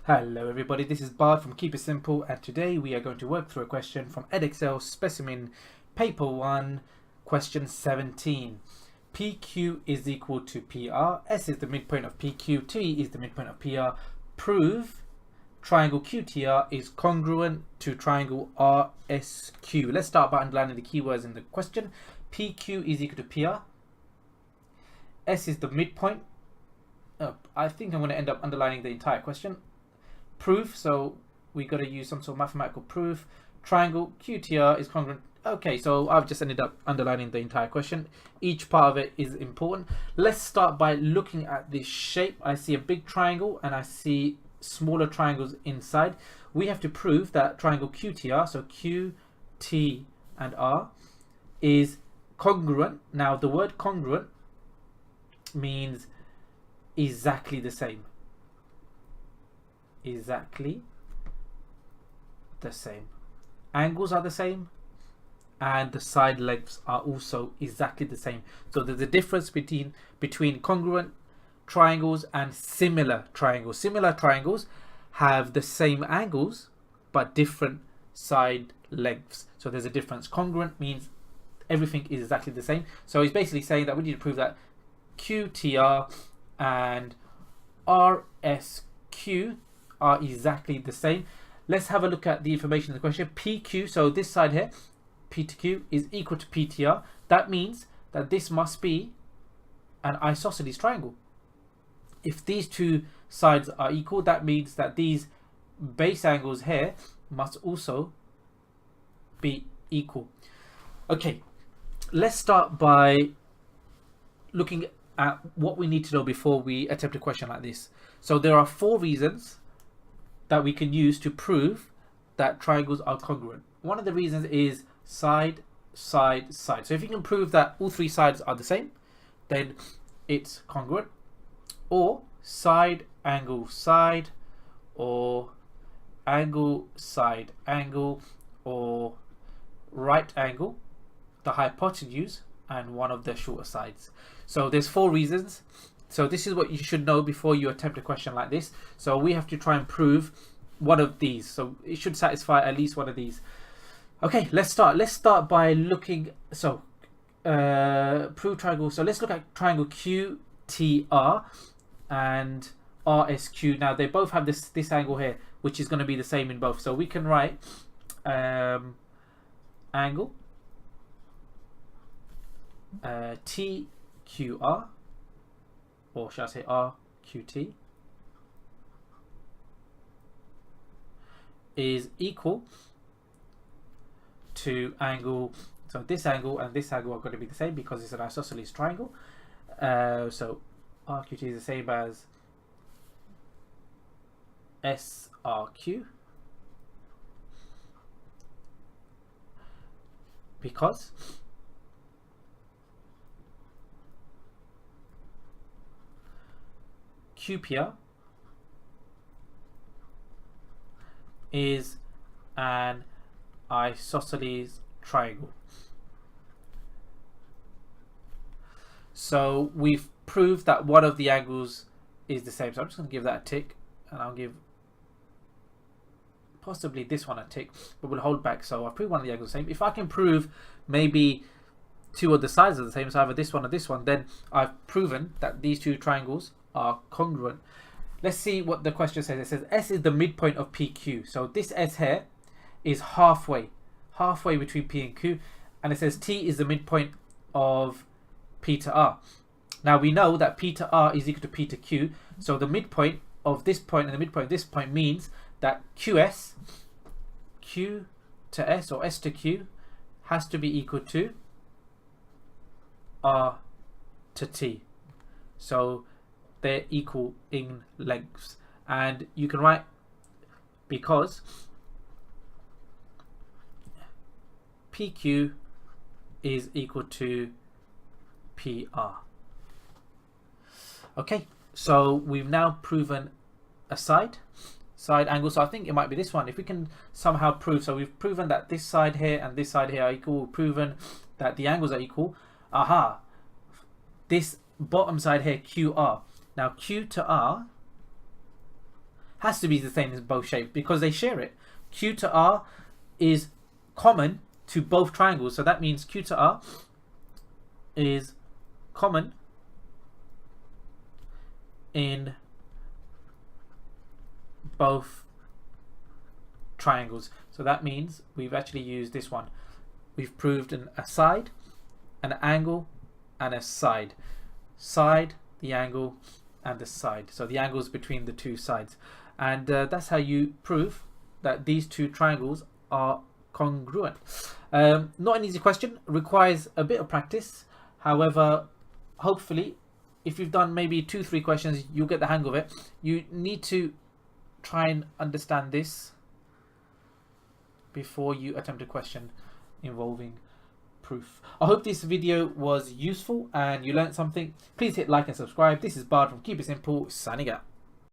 Hello everybody, this is Bard from Keep It Simple, and today we are going to work through a question from Edexcel Specimen Paper 1, question 17. PQ is equal to PR, S is the midpoint of PQ, T is the midpoint of PR. Prove triangle QTR is congruent to triangle RSQ. Let's start by underlining the keywords in the question. PQ is equal to PR, S is the midpoint. I think I'm going to end up underlining the entire question. Proof, so we got to use some sort of mathematical proof. Triangle QTR is congruent. Okay, so I've just ended up underlining the entire question. Each part of it is important. Let's start by looking at this shape. I see a big triangle and I see smaller triangles inside. We have to prove that triangle QTR, so Q, T and R, is congruent. Now the word congruent means exactly the same. Exactly the same. Angles are the same and the side lengths are also exactly the same. So there's a difference between congruent triangles and similar triangles. Similar triangles have the same angles but different side lengths. So there's a difference. Congruent means everything is exactly the same. So he's basically saying that we need to prove that QTR and RSQ are exactly the same. Let's have a look at the information in the question. PQ, so this side here, P to Q, is equal to PTR. That means that this must be an isosceles triangle. If these two sides are equal, that means that these base angles here must also be equal. Okay, let's start by looking at what we need to know before we attempt a question like this. So there are 4 reasons that we can use to prove that triangles are congruent. One of the reasons is side, side, side. So if you can prove that all 3 sides are the same, then it's congruent. Or side, angle, side, or angle, side, angle, or right angle, the hypotenuse, and one of the shorter sides. So there's 4 reasons. So this is what you should know before you attempt a question like this. So we have to try and prove one of these. So it should satisfy at least one of these. Okay, let's start. Let's start by looking. So prove triangle. So let's look at triangle QTR and RSQ. Now they both have this angle here, which is going to be the same in both. So we can write angle TQR, or shall I say RQT, is equal to angle, so this angle and this angle are going to be the same because it's an isosceles triangle. So RQT is the same as SRQ because QPR is an isosceles triangle. So we've proved that one of the angles is the same. So I'm just going to give that a tick, and I'll give possibly this one a tick, but we'll hold back. So I've proved one of the angles the same. If I can prove maybe 2 of the sides are the same, so either this one or this one, then I've proven that these 2 triangles are congruent. Let's see what the question says. It says S is the midpoint of PQ. So this S here is halfway between P and Q, and it says T is the midpoint of P to R. Now we know that P to R is equal to P to Q, so the midpoint of this point and the midpoint of this point means that QS, Q to S or S to Q, has to be equal to R to T. So they're equal in lengths, and you can write because PQ is equal to PR. Okay, so we've now proven a side angle. So I think it might be this one. If we can somehow prove, so we've proven that this side here and this side here are equal, we've proven that the angles are equal. Aha, this bottom side here, QR. Now Q to R has to be the same as both shapes because they share it. Q to R is common to both triangles, so that means Q to R is common in both triangles. So that means we've actually used this one. We've proved a side, an angle, and a side. Side, the angle, and the side. So the angles between the two sides. And that's how you prove that these two triangles are congruent. Not an easy question, requires a bit of practice. However, hopefully, if you've done maybe 2-3 questions, you'll get the hang of it. You need to try and understand this before you attempt a question involving proof. I hope this video was useful and you learned something. Please hit like and subscribe. This is Bard from Keep It Simple, signing out.